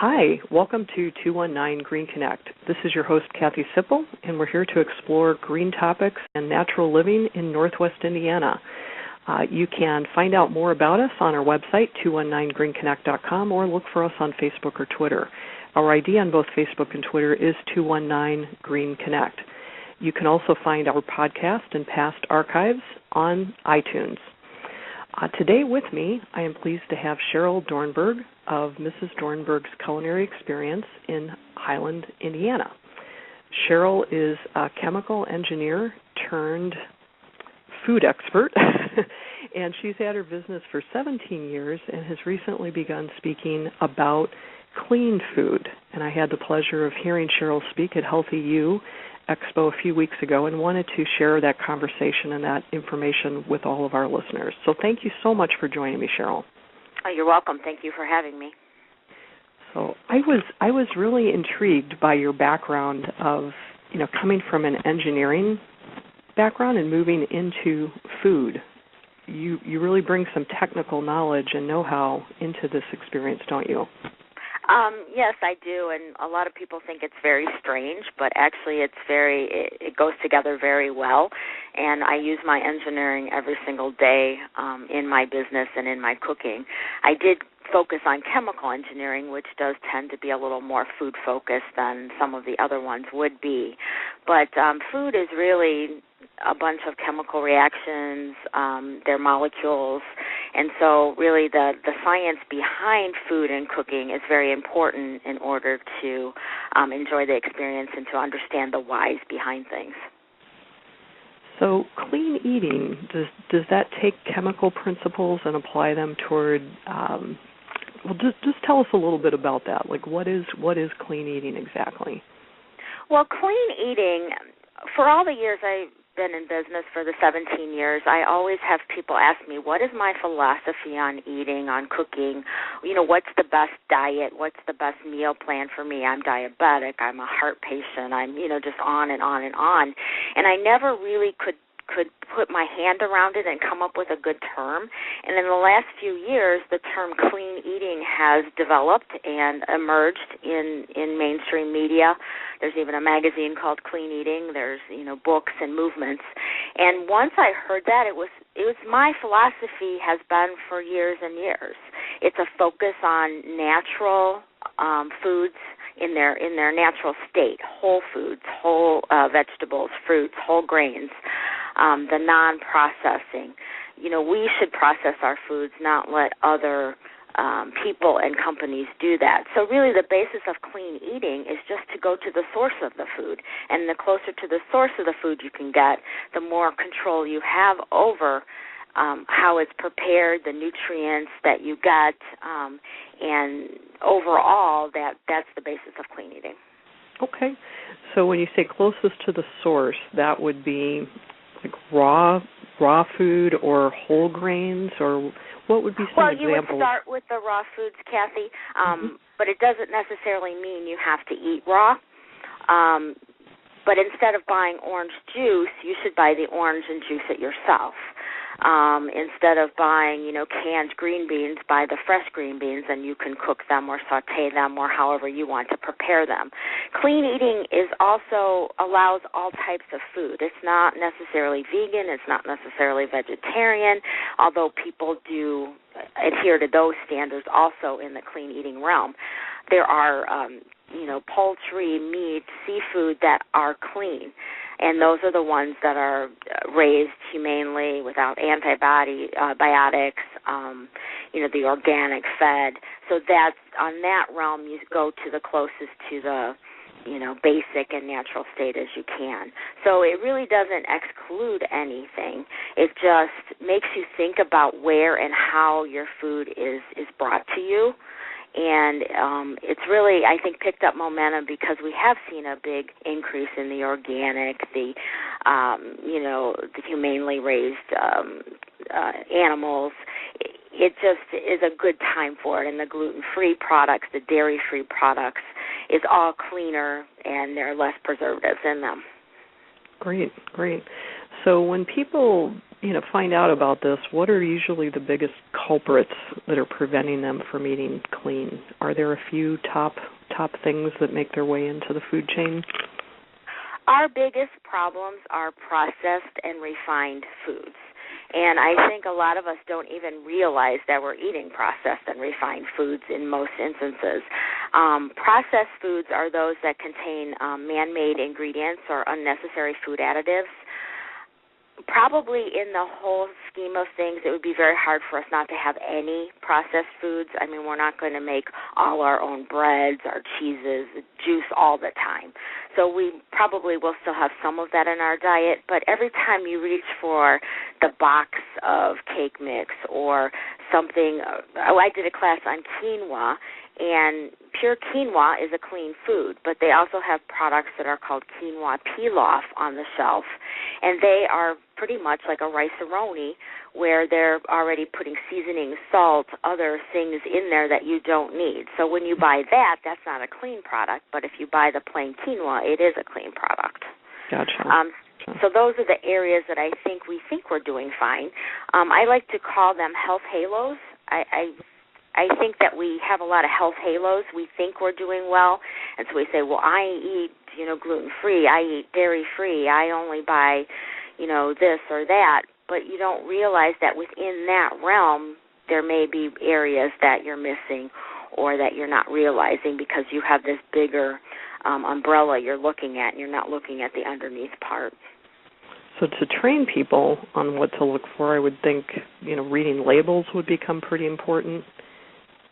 Hi, welcome to 219 GreenConnect. This is your host, Kathy Sipple, and we're here to explore green topics and natural living in Northwest Indiana. You can find out more about us on our website, 219greenconnect.com, or look for us on Facebook or Twitter. Our ID on both Facebook and Twitter is 219 GreenConnect. You can also find our podcast and past archives on iTunes. Today with me, I am pleased to have Cheryl Dornberg of Mrs. Dornberg's Culinary Experience in Highland, Indiana. Cheryl is a chemical engineer turned food expert, and she's had her business for 17 years and has recently begun speaking about clean food. And I had the pleasure of hearing Cheryl speak at Healthy You Expo a few weeks ago and wanted to share that conversation and that information with all of our listeners. So thank you so much for joining me, Cheryl. Oh, you're welcome. Thank you for having me. So I was really intrigued by your background of, coming from an engineering background and moving into food. You really bring some technical knowledge and know-how into this experience, don't you? Yes, I do, and a lot of people think it's very strange, but actually it goes together very well, and I use my engineering every single day in my business and in my cooking. I did focus on chemical engineering, which does tend to be a little more food-focused than some of the other ones would be, but food is really a bunch of chemical reactions, their molecules, and so really the science behind food and cooking is very important in order to enjoy the experience and to understand the whys behind things. So clean eating, does that take chemical principles and apply them toward, just tell us a little bit about that. Like what is clean eating exactly? Well, clean eating, for all the years I've been in business for the 17 years, I always have people ask me, what is my philosophy on eating, on cooking? What's the best diet? What's the best meal plan for me? I'm diabetic. I'm a heart patient. I'm, just on and on and on. And I never really could put my hand around it and come up with a good term. And in the last few years, the term clean eating has developed and emerged in mainstream media. There's even a magazine called Clean Eating. There's, books and movements. And once I heard that, it was my philosophy has been for years and years. It's a focus on natural foods in their natural state, whole foods, whole vegetables, fruits, whole grains. The non-processing. We should process our foods, not let other people and companies do that. So really the basis of clean eating is just to go to the source of the food. And the closer to the source of the food you can get, the more control you have over how it's prepared, the nutrients that you get, and overall that's the basis of clean eating. Okay. So when you say closest to the source, that would be like raw food or whole grains, or what would be some examples? Well, you would start with the raw foods, Kathy, but it doesn't necessarily mean you have to eat raw. But instead of buying orange juice, you should buy the orange and juice it yourself. Instead of buying, canned green beans, buy the fresh green beans, and you can cook them or saute them or however you want to prepare them. Clean eating also allows all types of food. It's not necessarily vegan. It's not necessarily vegetarian, although people do adhere to those standards also in the clean eating realm. There are, poultry, meat, seafood that are clean. And those are the ones that are raised humanely without antibiotics, the organic fed. So that's on that realm you go to the closest to the, basic and natural state as you can. So it really doesn't exclude anything. It just makes you think about where and how your food is brought to you. And it's really, I think, picked up momentum because we have seen a big increase in the organic, the humanely raised animals. It just is a good time for it. And the gluten-free products, the dairy-free products, is all cleaner and there are less preservatives in them. Great. So when people find out about this, what are usually the biggest culprits that are preventing them from eating clean? Are there a few top things that make their way into the food chain? Our biggest problems are processed and refined foods. And I think a lot of us don't even realize that we're eating processed and refined foods in most instances. Processed foods are those that contain man-made ingredients or unnecessary food additives. Probably in the whole scheme of things, it would be very hard for us not to have any processed foods. I mean, we're not going to make all our own breads, our cheeses, juice all the time. So we probably will still have some of that in our diet, but every time you reach for the box of cake mix or something, I did a class on quinoa, and pure quinoa is a clean food, but they also have products that are called quinoa pilaf on the shelf, and they are pretty much like a rice-a-roni where they're already putting seasoning, salt, other things in there that you don't need. So when you buy that, that's not a clean product, but if you buy the plain quinoa, it is a clean product. Gotcha. So those are the areas that I think we're doing fine. I like to call them health halos. I think that we have a lot of health halos. We think we're doing well, and so we say, well, I eat, gluten-free, I eat dairy-free, I only buy, this or that. But you don't realize that within that realm, there may be areas that you're missing or that you're not realizing because you have this bigger umbrella you're looking at, and you're not looking at the underneath part. So to train people on what to look for, I would think, reading labels would become pretty important.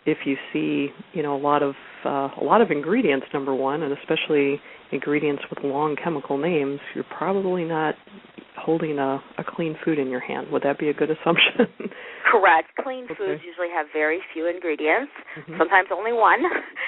If you see, a lot of ingredients, number one, and especially ingredients with long chemical names, you're probably not holding a clean food in your hand. Would that be a good assumption? Correct. Clean foods usually have very few ingredients, sometimes only one.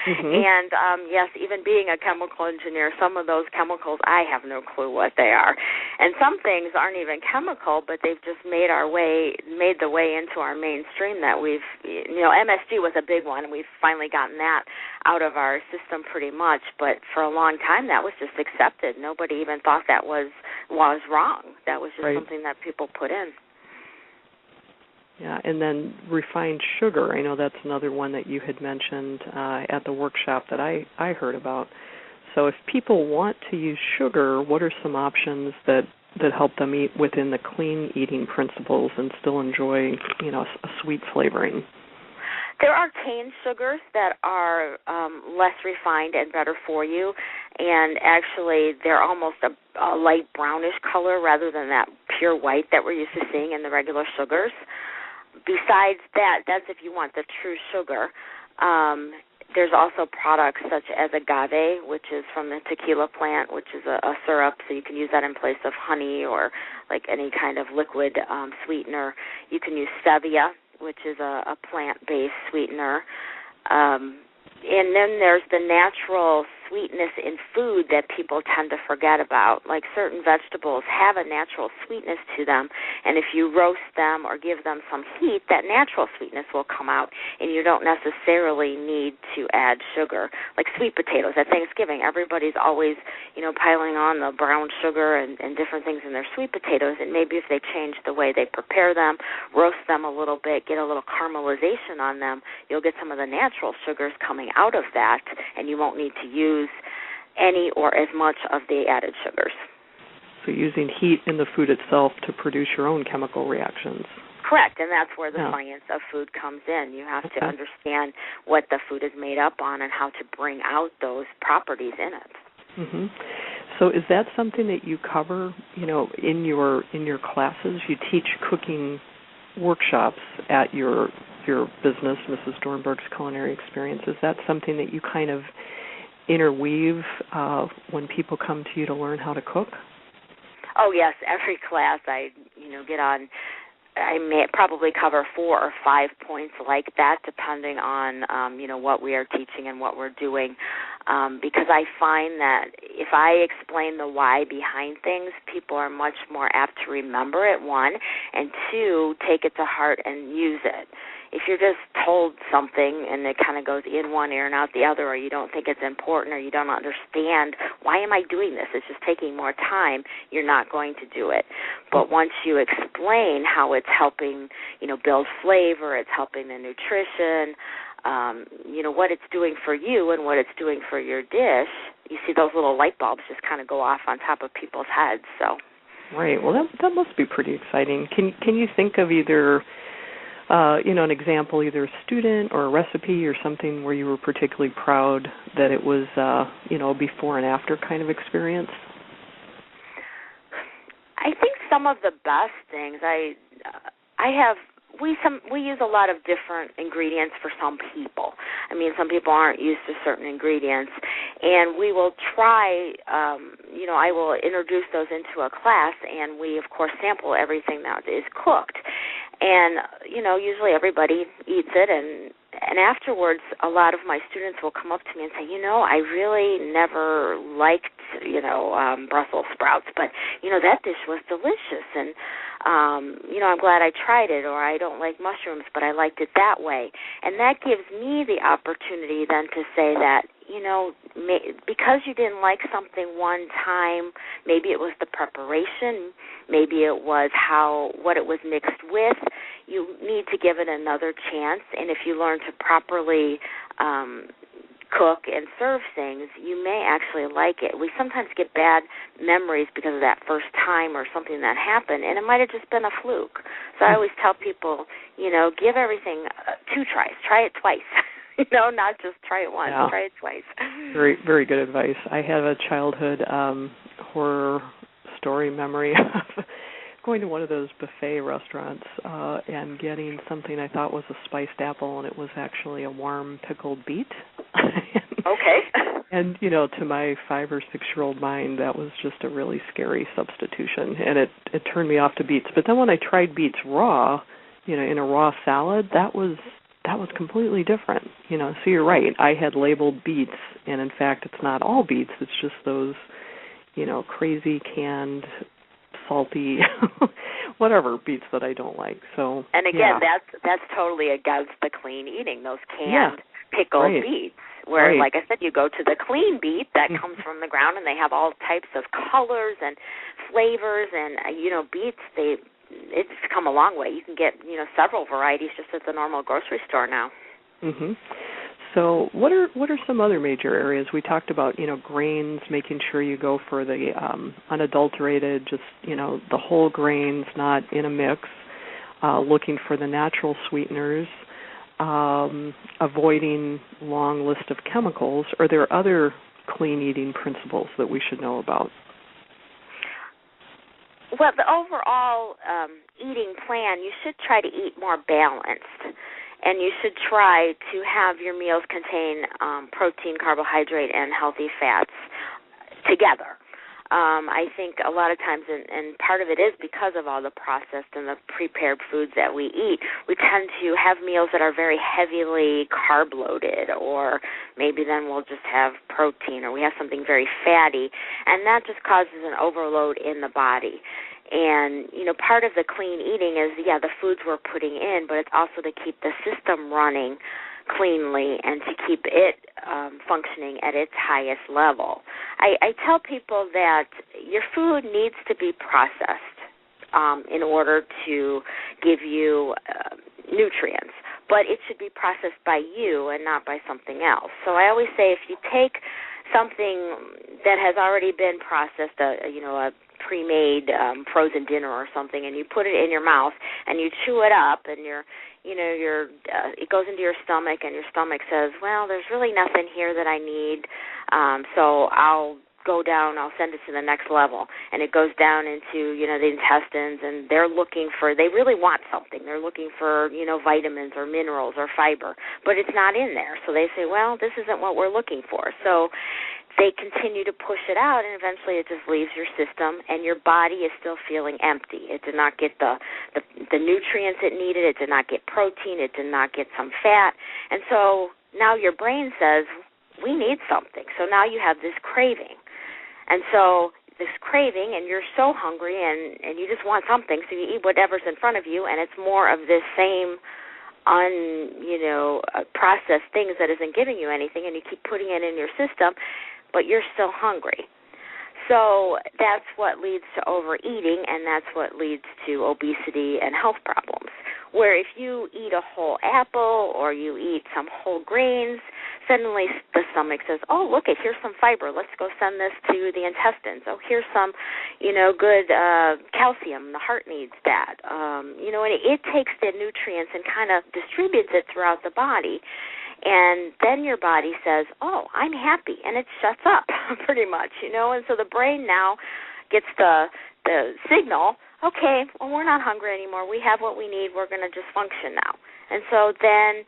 And, yes, even being a chemical engineer, some of those chemicals, I have no clue what they are. And some things aren't even chemical, but they've just made the way into our mainstream that we've, MSG was a big one, and we've finally gotten that out of our system pretty much. But for a long time, that was just accepted. Nobody even thought that was wrong. That was just something that people put in. Yeah, and then refined sugar. I know that's another one that you had mentioned at the workshop that I heard about. So if people want to use sugar, what are some options that help them eat within the clean eating principles and still enjoy, a sweet flavoring? There are cane sugars that are less refined and better for you, and actually they're almost a light brownish color rather than that pure white that we're used to seeing in the regular sugars. Besides that's if you want the true sugar. There's also products such as agave, which is from the tequila plant, which is a syrup, so you can use that in place of honey or like any kind of liquid sweetener. You can use stevia, which is a plant-based sweetener. And then there's the natural sweetness in food that people tend to forget about. Like certain vegetables have a natural sweetness to them, and if you roast them or give them some heat, that natural sweetness will come out, and you don't necessarily need to add sugar. Like sweet potatoes at Thanksgiving, everybody's always, piling on the brown sugar and different things in their sweet potatoes, and maybe if they change the way they prepare them, roast them a little bit, get a little caramelization on them, you'll get some of the natural sugars coming out of that, and you won't need to use any or as much of the added sugars. So using heat in the food itself to produce your own chemical reactions. Correct, and that's where the science of food comes in. You have to understand what the food is made up on and how to bring out those properties in it. Mm-hmm. So is that something that you cover, in your classes? You teach cooking workshops at your business, Mrs. Dornberg's Culinary Experience. Is that something that you kind of interweave when people come to you to learn how to cook? Oh, yes. Every class I get on, I may probably cover 4 or 5 points like that, depending on, what we are teaching and what we're doing, because I find that if I explain the why behind things, people are much more apt to remember it, 1, and 2, take it to heart and use it. if you're just told something and it kind of goes in one ear and out the other, or you don't think it's important, or you don't understand, why am I doing this? It's just taking more time, you're not going to do it. But once you explain how it's helping, build flavor, it's helping the nutrition, what it's doing for you and what it's doing for your dish, you see those little light bulbs just kind of go off on top of people's heads. So. Right. Well, that must be pretty exciting. Can you think of either, an example, either a student or a recipe or something where you were particularly proud that it was, before and after kind of experience? I think some of the best things we use a lot of different ingredients for some people. I mean, some people aren't used to certain ingredients, and we will try, I will introduce those into a class, and we, of course, sample everything that is cooked. And, usually everybody eats it, and afterwards a lot of my students will come up to me and say, I really never liked, Brussels sprouts, but, that dish was delicious, and, I'm glad I tried it, or I don't like mushrooms, but I liked it that way. And that gives me the opportunity then to say that, because you didn't like something one time, maybe it was the preparation, maybe it was what it was mixed with, you need to give it another chance. And if you learn to properly cook and serve things, you may actually like it. We sometimes get bad memories because of that first time or something that happened, and it might have just been a fluke. So I always tell people, give everything 2 tries. Try it twice. Not just try it once. Yeah. Try it twice. Very, very good advice. I have a childhood horror story memory of going to one of those buffet restaurants and getting something I thought was a spiced apple, and it was actually a warm pickled beet. Okay. And, to my 5 or 6-year-old mind, that was just a really scary substitution, and it turned me off to beets. But then when I tried beets raw, in a raw salad, that was completely different. So you're right. I had labeled beets, and in fact, it's not all beets. It's just those, crazy canned, salty, whatever beets that I don't like. So. And again, that's totally against the clean eating. Those canned pickled beets. Where, like I said, you go to the clean beet that comes from the ground, and they have all types of colors and flavors, and beets. It's come a long way. You can get several varieties just at the normal grocery store now. Mm-hmm. So what are some other major areas? We talked about grains, making sure you go for the unadulterated, just the whole grains, not in a mix. Looking for the natural sweeteners. Avoiding long list of chemicals. Are there other clean eating principles that we should know about? Well, the overall eating plan, you should try to eat more balanced, and you should try to have your meals contain protein, carbohydrate, and healthy fats together. I think a lot of times, and part of it is because of all the processed and the prepared foods that we eat, we tend to have meals that are very heavily carb-loaded, or maybe then we'll just have protein, or we have something very fatty, and that just causes an overload in the body. And, part of the clean eating is, the foods we're putting in, but it's also to keep the system running cleanly and to keep it functioning at its highest level. I tell people that your food needs to be processed in order to give you nutrients, but it should be processed by you and not by something else. So I always say if you take something that has already been processed, a pre-made frozen dinner or something, and you put it in your mouth and you chew it up, and it goes into your stomach, and your stomach says, well, there's really nothing here that I need, so I'll go down, I'll send it to the next level. And it goes down into, the intestines, and they really want something. They're looking for, vitamins or minerals or fiber, but it's not in there. So they say, well, this isn't what we're looking for. So they continue to push it out, and eventually it just leaves your system, and your body is still feeling empty. It did not get the nutrients it needed. It did not get protein. It did not get some fat. And so now your brain says, we need something. So now you have this craving. And so this craving, and you're so hungry, and you just want something, so you eat whatever's in front of you, and it's more of this same processed things that isn't giving you anything, and you keep putting it in your system, but you're still hungry. So that's what leads to overeating, and that's what leads to obesity and health problems. Where if you eat a whole apple or you eat some whole grains, suddenly the stomach says, oh, look, here's some fiber. Let's go send this to the intestines. Oh, here's some, good calcium. The heart needs that. And it takes the nutrients and kind of distributes it throughout the body. And then your body says, oh, I'm happy, and it shuts up pretty much, And so the brain now gets the signal, okay, well, we're not hungry anymore. We have what we need. We're going to just function now. And so then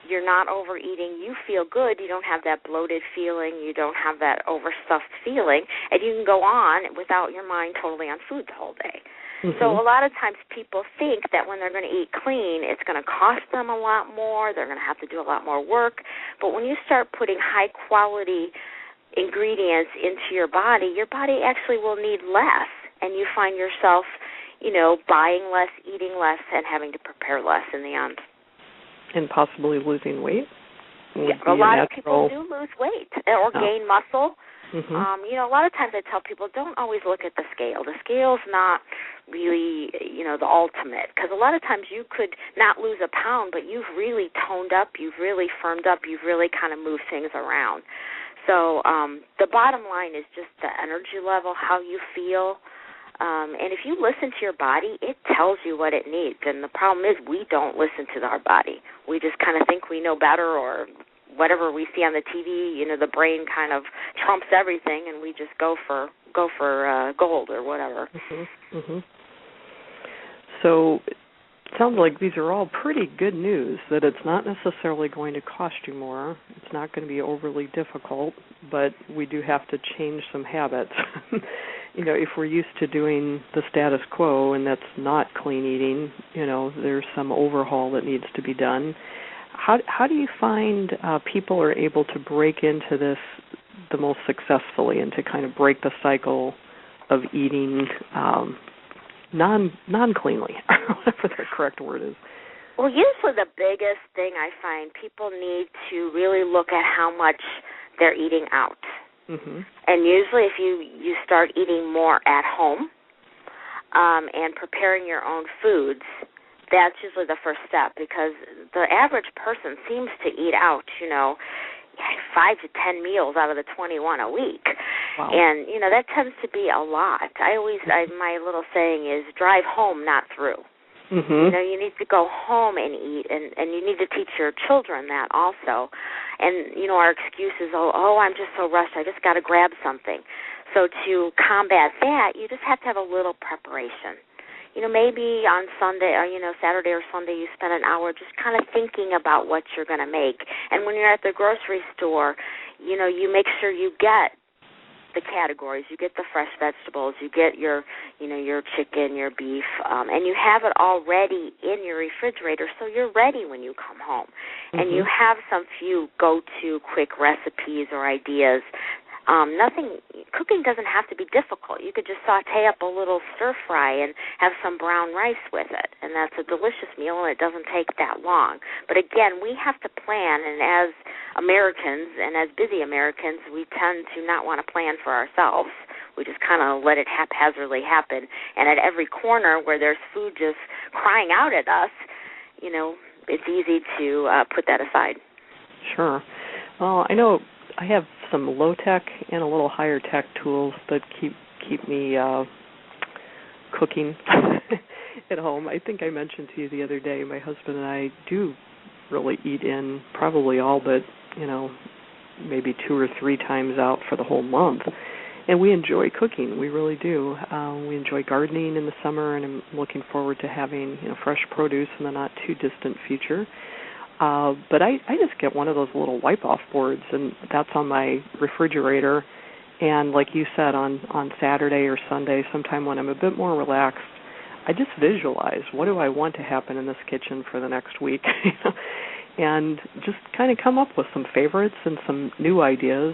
you're not overeating. You feel good. You don't have that bloated feeling. You don't have that overstuffed feeling. And you can go on without your mind totally on food the whole day. Mm-hmm. So a lot of times people think that when they're going to eat clean, it's going to cost them a lot more. They're going to have to do a lot more work. But when you start putting high-quality ingredients into your body actually will need less. And you find yourself, buying less, eating less, and having to prepare less in the end. And possibly losing weight? Yeah, a lot of people do lose weight or gain muscle. Mm-hmm. A lot of times I tell people, don't always look at the scale. The scale's not really, the ultimate, because a lot of times you could not lose a pound, but you've really toned up, you've really firmed up, you've really kind of moved things around. So the bottom line is just the energy level, how you feel. And if you listen to your body, it tells you what it needs. And the problem is we don't listen to our body. We just kind of think we know better, or whatever we see on the TV, the brain kind of trumps everything, and we just go for gold or whatever. Mm-hmm. Mm-hmm. So it sounds like these are all pretty good news, that it's not necessarily going to cost you more. It's not going to be overly difficult, but we do have to change some habits. If we're used to doing the status quo, and that's not clean eating, there's some overhaul that needs to be done. How do you find people are able to break into this the most successfully, and to kind of break the cycle of eating non-cleanly, whatever the correct word is? Well, usually the biggest thing I find, people need to really look at how much they're eating out. Mm-hmm. And usually if you start eating more at home and preparing your own foods, that's usually the first step, because the average person seems to eat out, 5 to 10 meals out of the 21 a week. Wow. And, that tends to be a lot. My little saying is drive home, not through. Mm-hmm. You need to go home and eat, and you need to teach your children that also. And, our excuse is, oh, I'm just so rushed, I just got to grab something. So to combat that, you just have to have a little preparation. Maybe on Sunday or, Saturday or Sunday, you spend an hour just kind of thinking about what you're going to make. And when you're at the grocery store, you make sure you get the categories, you get the fresh vegetables, you get your chicken, your beef, and you have it already in your refrigerator, so you're ready when you come home. Mm-hmm. And you have some few go-to quick recipes or ideas. Cooking doesn't have to be difficult. You could just saute up a little stir fry and have some brown rice with it, and that's a delicious meal, and it doesn't take that long. But again, we have to plan, and as Americans and as busy Americans, we tend to not want to plan for ourselves. We just kind of let it haphazardly happen, and at every corner where there's food just crying out at us, it's easy to put that aside. Sure. Well, I know I have some low-tech and a little higher-tech tools that keep me cooking at home. I think I mentioned to you the other day, my husband and I do really eat in probably all but, maybe 2 or 3 times out for the whole month. And we enjoy cooking. We really do. We enjoy gardening in the summer, and I'm looking forward to having fresh produce in the not-too-distant future. But I just get one of those little wipe-off boards, and that's on my refrigerator. And like you said, on Saturday or Sunday, sometime when I'm a bit more relaxed, I just visualize, what do I want to happen in this kitchen for the next week? And just kind of come up with some favorites and some new ideas.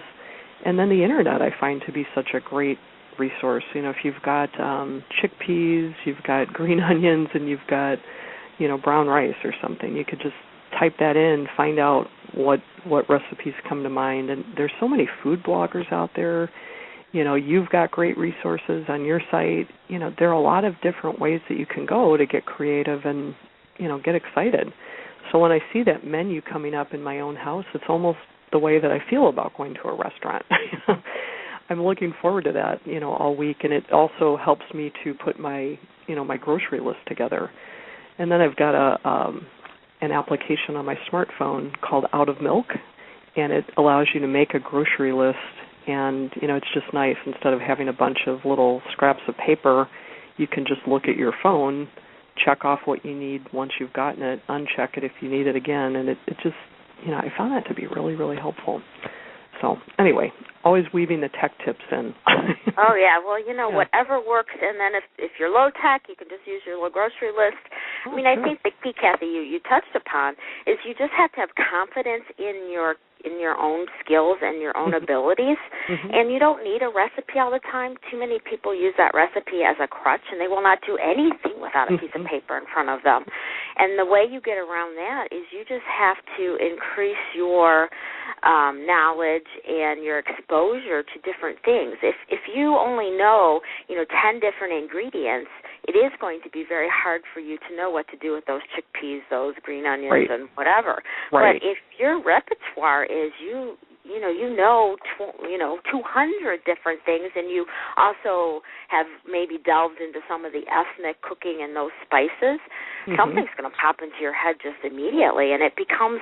And then the Internet I find to be such a great resource. If you've got chickpeas, you've got green onions, and you've got brown rice or something. You could just type that in, find out what recipes come to mind. And there's so many food bloggers out there. You've got great resources on your site. There are a lot of different ways that you can go to get creative and, get excited. So when I see that menu coming up in my own house, it's almost the way that I feel about going to a restaurant. I'm looking forward to that, all week, and it also helps me to put my, my grocery list together. And then I've got an application on my smartphone called Out of Milk, and it allows you to make a grocery list, and, it's just nice. Instead of having a bunch of little scraps of paper, you can just look at your phone, check off what you need once you've gotten it, uncheck it if you need it again, and it just, I found that to be really, really helpful. So anyway, always weaving the tech tips in. Oh, yeah. Well, whatever works. And then if you're low tech, you can just use your little grocery list. Oh, I think the key, Kathy, you touched upon is you just have to have confidence in your own skills and your own abilities. And you don't need a recipe all the time. Too many people use that recipe as a crutch, and they will not do anything without a piece of paper in front of them. And the way you get around that is you just have to increase your knowledge and your exposure to different things. If you only know 10 different ingredients, it is going to be very hard for you to know what to do with those chickpeas, those green onions, and whatever. Right. But if your repertoire is you know 200 different things, and you also have maybe delved into some of the ethnic cooking and those spices, something's going to pop into your head just immediately, and it becomes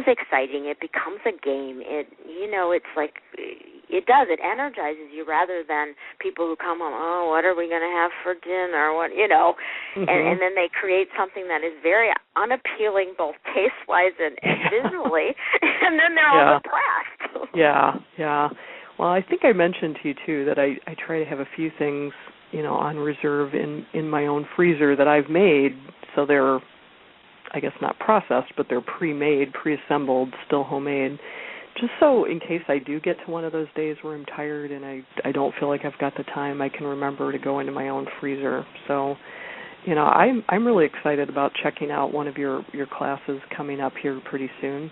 exciting. It becomes a game. It's like it energizes you rather than people who come home, oh, what are we going to have for dinner? And then they create something that is very unappealing, both taste-wise and visually, and then they're all depressed. Yeah. Well, I think I mentioned to you, too, that I try to have a few things, on reserve in my own freezer that I've made, so they're, I guess, not processed, but they're pre-made, pre-assembled, still homemade, just so in case I do get to one of those days where I'm tired and I don't feel like I've got the time, I can remember to go into my own freezer. So, I'm really excited about checking out one of your classes coming up here pretty soon.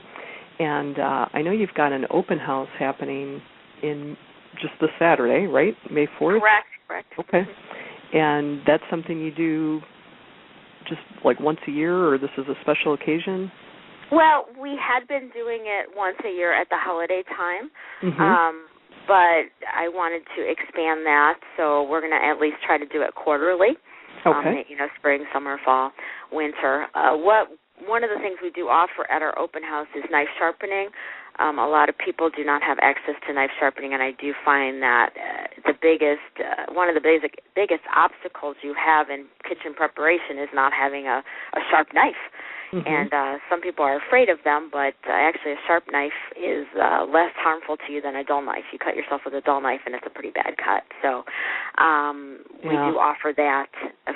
And I know you've got an open house happening in just this Saturday, right? May 4th? Correct. Okay. And that's something you do just like once a year, or this is a special occasion? Well, we had been doing it once a year at the holiday time, but I wanted to expand that, so we're going to at least try to do it quarterly. Okay. Spring, summer, fall, winter. One of the things we do offer at our open house is knife sharpening. A lot of people do not have access to knife sharpening, and I do find that one of the biggest obstacles you have in kitchen preparation is not having a sharp knife. And some people are afraid of them, but actually a sharp knife is less harmful to you than a dull knife. You cut yourself with a dull knife, and it's a pretty bad cut. So we do offer that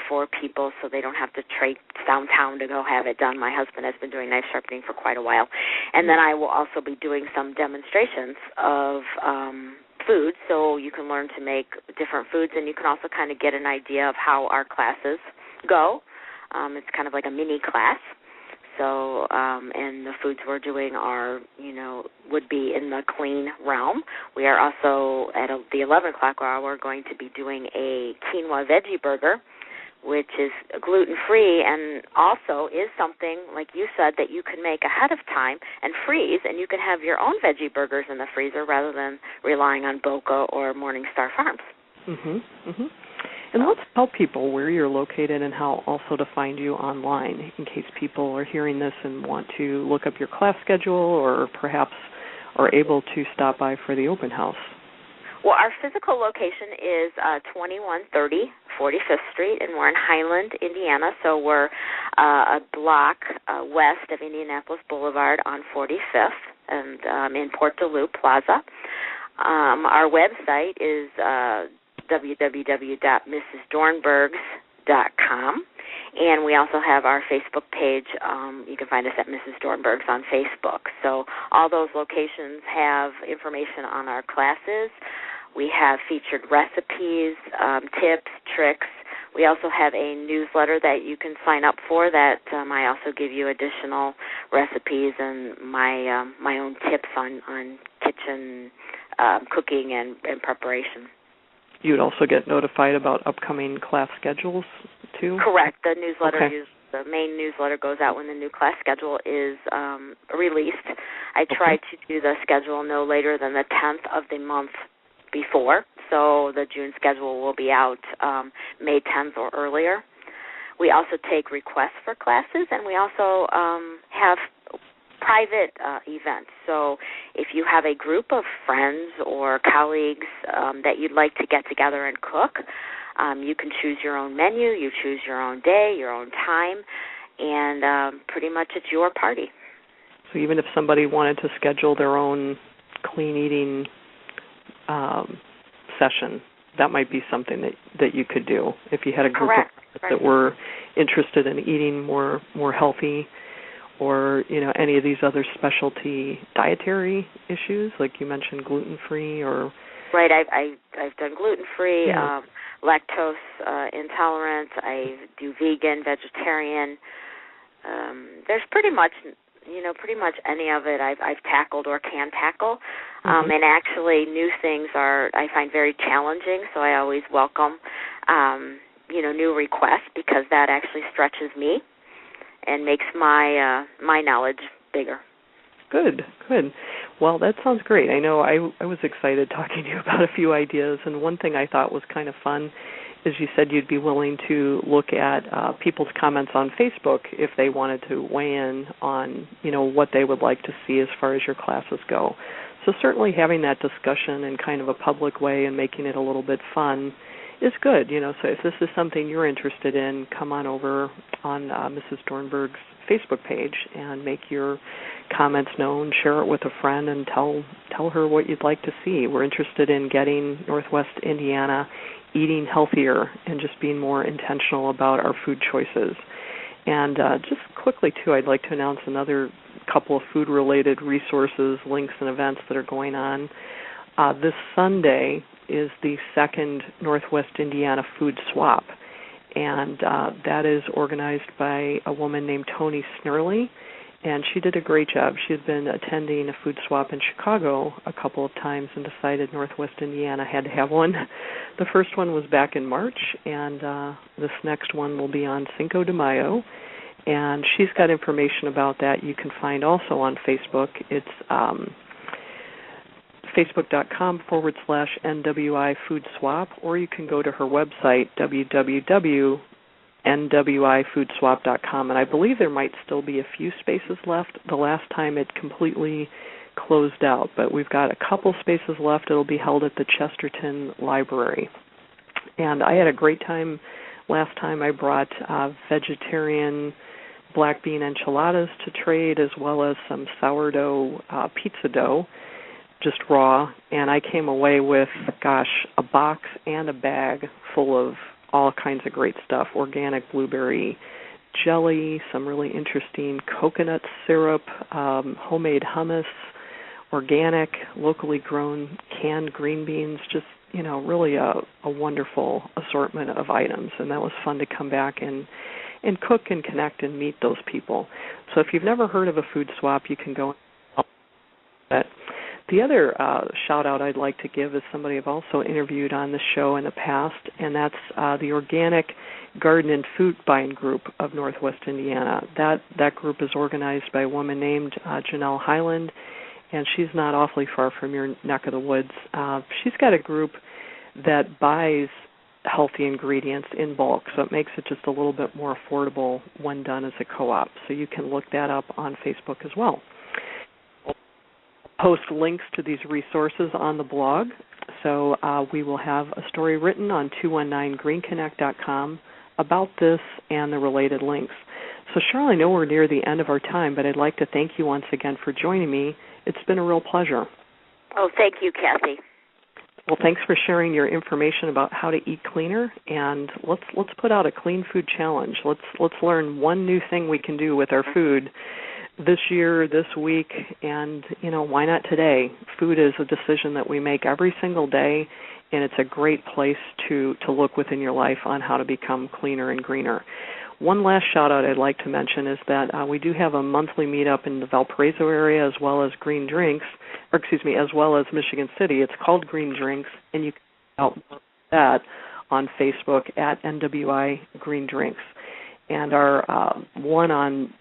for people so they don't have to traipse downtown to go have it done. My husband has been doing knife sharpening for quite a while. And then I will also be doing some demonstrations of food, so you can learn to make different foods, and you can also kind of get an idea of how our classes go. It's kind of like a mini class. So, and the foods we're doing are, would be in the clean realm. We are also, at the 11 o'clock hour, going to be doing a quinoa veggie burger, which is gluten-free and also is something, like you said, that you can make ahead of time and freeze, and you can have your own veggie burgers in the freezer rather than relying on Boca or Morningstar Farms. And let's tell people where you're located and how also to find you online in case people are hearing this and want to look up your class schedule or perhaps are able to stop by for the open house. Well, our physical location is 2130 45th Street, and we're in Highland, Indiana, so we're a block west of Indianapolis Boulevard on 45th and in Port Duluth Plaza. Our website is www.mrsdornbergs.com, and we also have our Facebook page. You can find us at Mrs. Dornbergs on Facebook. So all those locations have information on our classes. We have featured recipes, tips, tricks. We also have a newsletter that you can sign up for that I also give you additional recipes and my own tips on kitchen cooking and preparation. You would also get notified about upcoming class schedules, too? Correct. The newsletter Okay. the main newsletter goes out when the new class schedule is released. I try to do the schedule no later than the 10th of the month before, so the June schedule will be out May 10th or earlier. We also take requests for classes, and we also have private events. So if you have a group of friends or colleagues that you'd like to get together and cook, you can choose your own menu, you choose your own day, your own time, and pretty much it's your party. So even if somebody wanted to schedule their own clean eating session, that might be something that you could do if you had a group Correct. of people that were interested in eating more healthy, or any of these other specialty dietary issues, like you mentioned, gluten-free or. Right, I've done gluten-free, lactose intolerant. I do vegan, vegetarian. There's pretty much any of it I've tackled or can tackle. And actually, new things I find very challenging. So I always welcome new requests, because that actually stretches me and makes my knowledge bigger. Good. Well, that sounds great. I know I was excited talking to you about a few ideas, and one thing I thought was kind of fun is you said you'd be willing to look at people's comments on Facebook if they wanted to weigh in on, what they would like to see as far as your classes go. So certainly having that discussion in kind of a public way and making it a little bit fun is good. So if this is something you're interested in, come on over on Mrs. Dornberg's Facebook page and make your comments known, share it with a friend, and tell her what you'd like to see. We're interested in getting Northwest Indiana eating healthier and just being more intentional about our food choices. And just quickly, too, I'd like to announce another couple of food-related resources, links, and events that are going on. This Sunday is the second Northwest Indiana Food Swap, and that is organized by a woman named Toni Snurley, and she did a great job. She had been attending a food swap in Chicago a couple of times and decided Northwest Indiana had to have one. The first one was back in March, and this next one will be on Cinco de Mayo, and she's got information about that you can find also on Facebook. It's facebook.com/NWI Food Swap, or you can go to her website, www.nwifoodswap.com, and I believe there might still be a few spaces left. The last time it completely closed out, but we've got a couple spaces left. It'll be held at the Chesterton Library. And I had a great time last time. I brought vegetarian black bean enchiladas to trade, as well as some sourdough pizza dough, just raw, and I came away with, a box and a bag full of all kinds of great stuff: organic blueberry jelly, some really interesting coconut syrup, homemade hummus, organic, locally grown canned green beans, just, really a wonderful assortment of items. And that was fun to come back and cook and connect and meet those people. So if you've never heard of a food swap, you can go and the other shout-out I'd like to give is somebody I've also interviewed on the show in the past, and that's the Organic Garden and Food Buying Group of Northwest Indiana. That group is organized by a woman named Janelle Highland, and she's not awfully far from your neck of the woods. She's got a group that buys healthy ingredients in bulk, so it makes it just a little bit more affordable when done as a co-op. So you can look that up on Facebook as well. Post links to these resources on the blog, so we will have a story written on 219greenconnect.com about this and the related links. So, Cheryl, I know we're near the end of our time, but I'd like to thank you once again for joining me. It's been a real pleasure. Oh, thank you, Kathy. Well, thanks for sharing your information about how to eat cleaner, and let's put out a clean food challenge. Let's learn one new thing we can do with our food this year, this week, and, why not today? Food is a decision that we make every single day, and it's a great place to look within your life on how to become cleaner and greener. One last shout-out I'd like to mention is that we do have a monthly meetup in the Valparaiso area as well as as well as Michigan City. It's called Green Drinks, and you can help that on Facebook at NWI Green Drinks. And our one on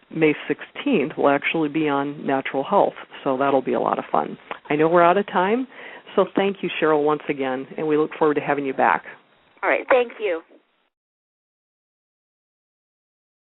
May 16th will actually be on natural health, so that'll be a lot of fun. I know we're out of time, so thank you, Cheryl, once again, and we look forward to having you back. All right, thank you.